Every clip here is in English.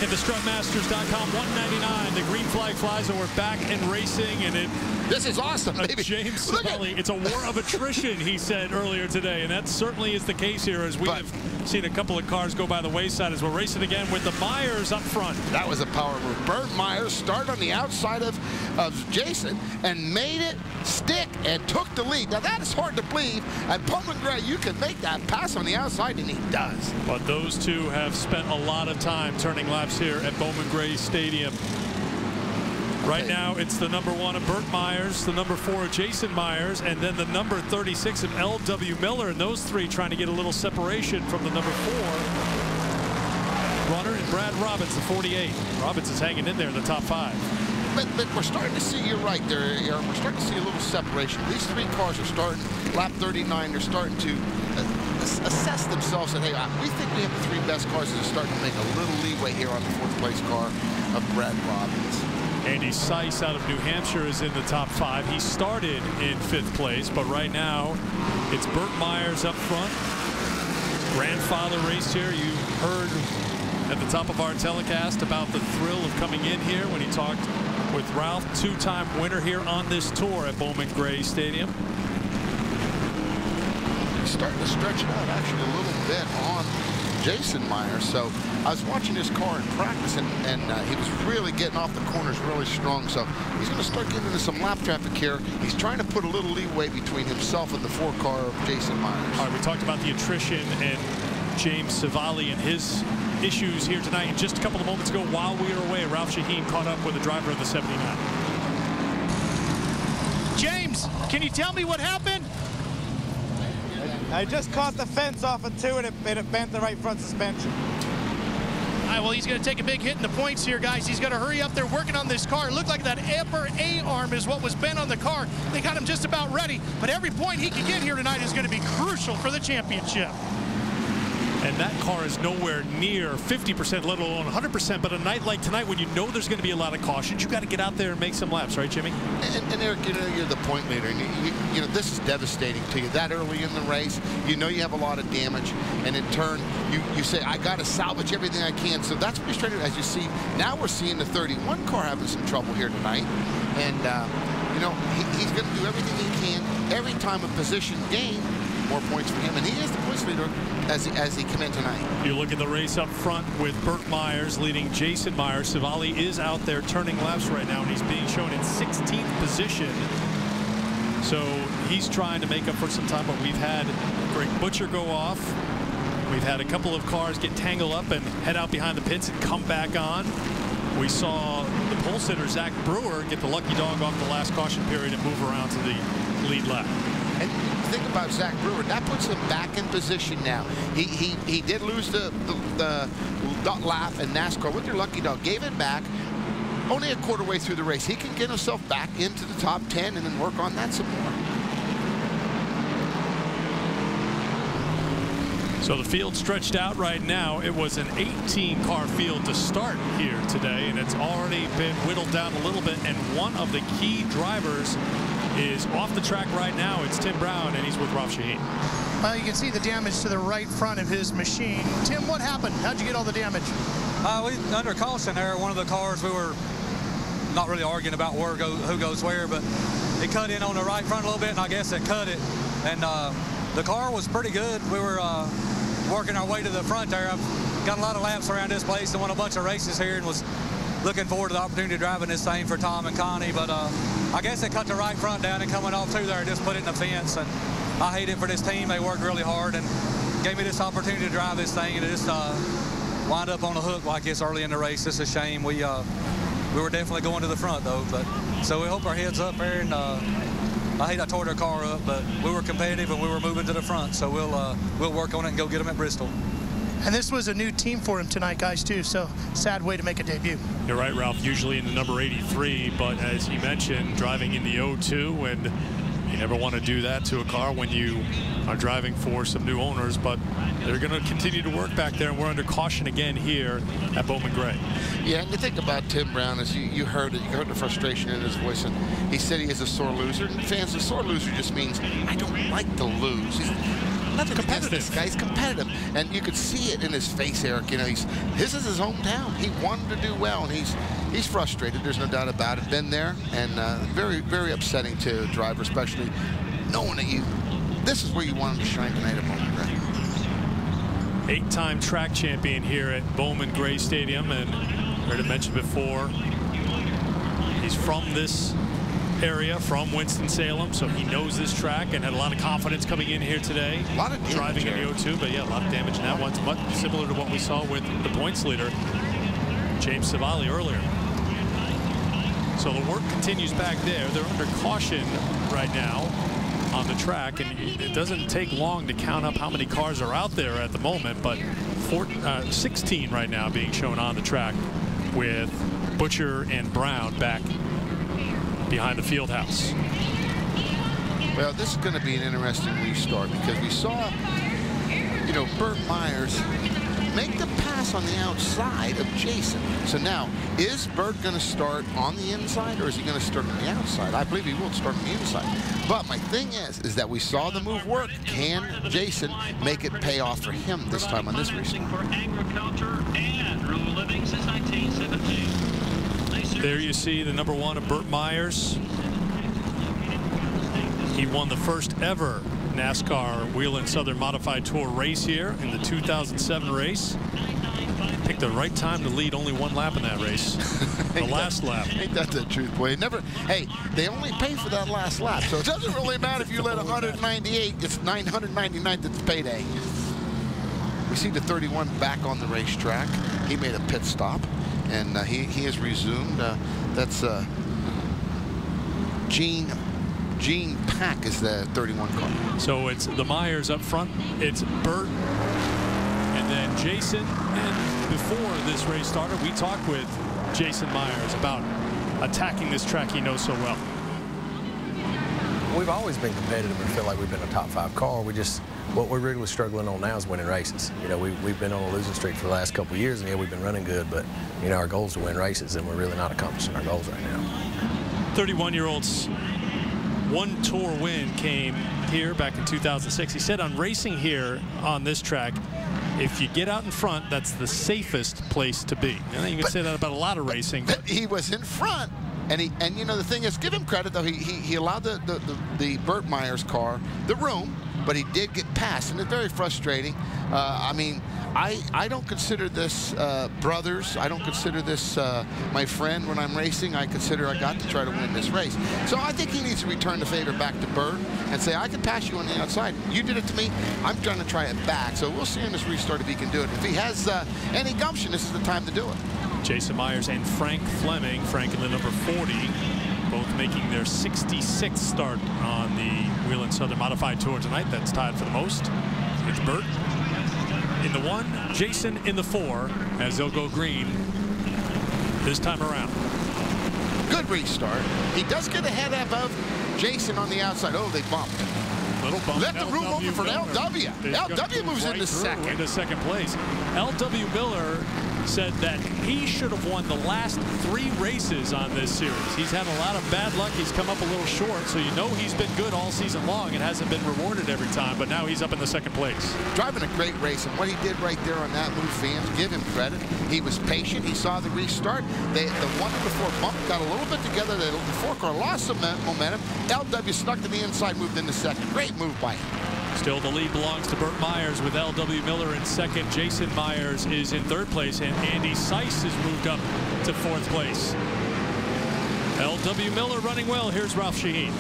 back into strutmasters.com. 199. The green flag flies, and we're back and racing. And this is awesome, baby. James Savali, it's a war of attrition, he said earlier today, and that certainly is the case here, as we have seen a couple of cars go by the wayside as we're racing again with the Myers up front. That was a power move. Bert Myers started on the outside of Jason and made it stick and took the lead. Now that is hard to believe. At Bowman Gray, you can make that pass on the outside, and he does. But those two have spent a lot of time turning laps here at Bowman Gray Stadium. Right now, it's the number 1 of Bert Myers, the number 4 of Jason Myers, and then the number 36 of L.W. Miller, and those three trying to get a little separation from the number 4 runner, and Brad Robbins, the 48. Robbins is hanging in there in the top 5. But we're starting to see, you're right there, Aaron, we're starting to see a little separation. These three cars are starting, lap 39, they're starting to assess themselves and, hey, we think we have the 3 best cars that are starting to make a little leeway here on the 4th place car of Brad Robbins. Andy Seiss out of New Hampshire is in the top 5. He started in 5th place, but right now it's Bert Myers up front. Grandfather raced here. You heard at the top of our telecast about the thrill of coming in here when he talked with Ralph, 2-time winner here on this tour at Bowman Gray Stadium. He's starting to stretch it out actually a little bit on Jason Myers. So I was watching his car in practice, and he was really getting off the corners really strong. So he's going to start getting into some lap traffic here. He's trying to put a little leeway between himself and the 4 car of Jason Myers. All right, we talked about the attrition and James Savali and his issues here tonight. And just a couple of moments ago, while we were away, Ralph Shaheen caught up with the driver of the 79. James, can you tell me what happened? I just caught the fence off of 2, and it bent the right front suspension. All right, well, he's going to take a big hit in the points here, guys. He's got to hurry up there working on this car. It looked like that upper A-arm is what was bent on the car. They got him just about ready, but every point he can get here tonight is going to be crucial for the championship. And that car is nowhere near 50%, let alone 100%. But a night like tonight, when you know there's going to be a lot of cautions, you got to get out there and make some laps, right, Jimmy? And Eric, you know, you're the point leader, and you know this is devastating to you. That early in the race, you know you have a lot of damage, and in turn, you say, I got to salvage everything I can. So that's what he's trying to do. As you see, now we're seeing the 31 car having some trouble here tonight, and you know he's going to do everything he can. Every time a position gain, more points for him, and he is the points leader as he came in tonight. You look at the race up front with Bert Myers leading Jason Myers. Savali is out there turning laps right now, and he's being shown in 16th position. So he's trying to make up for some time, but we've had Greg Butcher go off. We've had a couple of cars get tangled up and head out behind the pits and come back on. We saw the pole sitter, Zach Brewer, get the lucky dog off the last caution period and move around to the lead lap. And think about Zach Brewer. That puts him back in position now. He did lose the lap in NASCAR with your lucky dog. Gave it back. Only a quarter way through the race. He can get himself back into the top 10 and then work on that some more. So the field stretched out right now. It was an 18-car field to start here today, and it's already been whittled down a little bit. And one of the key drivers is off the track right now. It's Tim Brown, and he's with Ralph Shaheen. Well, you can see the damage to the right front of his machine. Tim, what happened? How'd you get all the damage? We under caution there. One of the cars, we were not really arguing about who goes where, but it cut in on the right front a little bit, and I guess it cut it. And the car was pretty good. We were working our way to the front there. I've got a lot of laps around this place and won a bunch of races here, and was looking forward to the opportunity of driving this thing for Tom and Connie. But I guess it cut the right front down, and coming off through there, just put it in the fence. And I hate it for this team. They worked really hard and gave me this opportunity to drive this thing, and it just wind up on the hook like this early in the race. It's a shame. We were definitely going to the front, though. But so we hope our heads up there, and I hate I tore their car up, but we were competitive and we were moving to the front, so we'll work on it and go get them at Bristol. And this was a new team for him tonight, guys, too, so sad way to make a debut. You're right, Ralph, usually in the number 83, but as he mentioned, driving in the 02, and you never want to do that to a car when you are driving for some new owners, but they're going to continue to work back there, and we're under caution again here at Bowman Gray. Yeah, and you think about Tim Brown, as you heard it, you heard the frustration in his voice, and he said he is a sore loser. And fans, a sore loser just means I don't like to lose. nothing against this guy. He's competitive, and you could see it in his face, Eric. You know, this is his hometown. He wanted to do well, and he's frustrated. There's no doubt about it. Been there, and very, very upsetting to a driver, especially knowing that this is where you want him to shine tonight at Bowman Gray. 8-time track champion here at Bowman Gray Stadium, and heard it mentioned before, he's from this area, from Winston-Salem, so he knows this track and had a lot of confidence coming in here today. A lot of damage, driving in the O2, but yeah, a lot of damage in that one. Much similar to what we saw with the points leader, James Savali, earlier. So the work continues back there. They're under caution right now on the track, and it doesn't take long to count up how many cars are out there at the moment, but 16 right now being shown on the track, with Butcher and Brown back behind the field house. Well, this is going to be an interesting restart, because we saw, you know, Burt Myers make the pass on the outside of Jason. So now, is Burt going to start on the inside, or is he going to start on the outside? I believe he will start on the inside. But my thing is that we saw the move work. Can Jason make it pay off for him this time on this restart? There you see the #1 of Burt Myers. He won the first ever NASCAR Whelen Southern Modified Tour race here in the 2007 race. Picked the right time to lead only one lap in that race. The last lap. Ain't that the truth, boy? Hey, they only pay for that last lap, so it doesn't really matter if you led 198. It's 999 that's payday. We see the 31 back on the racetrack. He made a pit stop, and he has resumed. That's Gene Pack is the 31 car. So it's the Myers up front. It's Burt and then Jason. And before this race started, we talked with Jason Myers about attacking this track he knows so well. We've always been competitive and feel like we've been a top 5 car. What we're really struggling on now is winning races. You know, we've been on a losing streak for the last couple of years, and yeah, we've been running good, but you know, our goal is to win races, and we're really not accomplishing our goals right now. 31-year-old's one tour win came here back in 2006. He said on racing here on this track, if you get out in front, that's the safest place to be. And you can say that about a lot of racing. But he was in front, and you know, the thing is, give him credit though. He allowed the Burt Myers car the room, but he did get past, and it's very frustrating. I mean, I don't consider this brothers. I don't consider this my friend when I'm racing. I consider I got to try to win this race. So I think he needs to return the favor back to Burt and say, I can pass you on the outside. You did it to me. I'm trying to try it back. So we'll see in this restart if he can do it. If he has any gumption, this is the time to do it. Jason Myers and Frank Fleming, Frank in the number 40, both making their 66th start on the Whelen Southern Modified Tour tonight. That's tied for the most. It's Burt in the 1, Jason in the 4, as they'll go green this time around. Good restart. He does get ahead of Jason on the outside. Oh, they bumped. Little bump. Let the room open for LW. LW moves into second. Into second place. LW Miller said that he should have won the last 3 races on this series. He's had a lot of bad luck. He's come up a little short, so you know he's been good all season long. It hasn't been rewarded every time, but now he's up in the second place. Driving a great race, and what he did right there on that move, fans, give him credit. He was patient. He saw the restart. The 1 and the 4 bump got a little bit together. The 4 car lost some momentum. LW snuck to the inside, moved into second. Great move by him. Still the lead belongs to Burt Myers with LW Miller in second. Jason Myers is in third place, and Andy Seiss has moved up to 4th place. LW Miller running well. Here's Ralph Shaheen.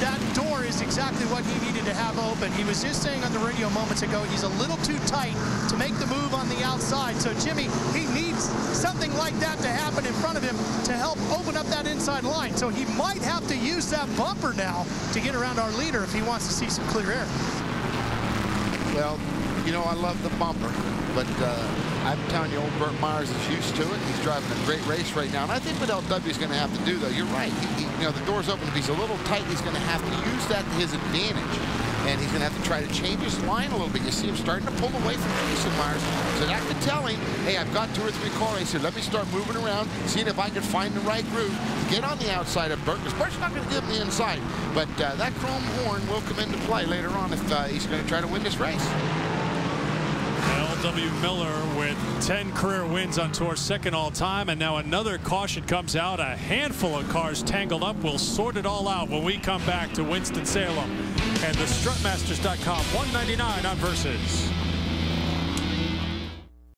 That door is exactly what he needed to have open. He was just saying on the radio moments ago, he's a little too tight to make the move on the outside. So, Jimmy, he needs something like that to happen in front of him to help open up that inside line. So he might have to use that bumper now to get around our leader if he wants to see some clear air. Well, you know, I love the bumper, but I'm telling you, old Burt Myers is used to it. He's driving a great race right now. And I think what LW is going to have to do, though, you're right. You know, the door's open. If he's a little tight, he's going to have to use that to his advantage. and he's going to have to try to change his line a little bit. You see him starting to pull away from Jason Myers, so that could tell him, hey, I've got 2 or 3 car races. Let me start moving around, seeing if I can find the right groove to get on the outside of Burt. Because Burt's not going to give him the inside, but that chrome horn will come into play later on if he's going to try to win this race. L.W. Miller with 10 career wins on tour, second all time, and now another caution comes out. A handful of cars tangled up. We'll sort it all out when we come back to Winston-Salem and the Strutmasters.com 199 on Versus.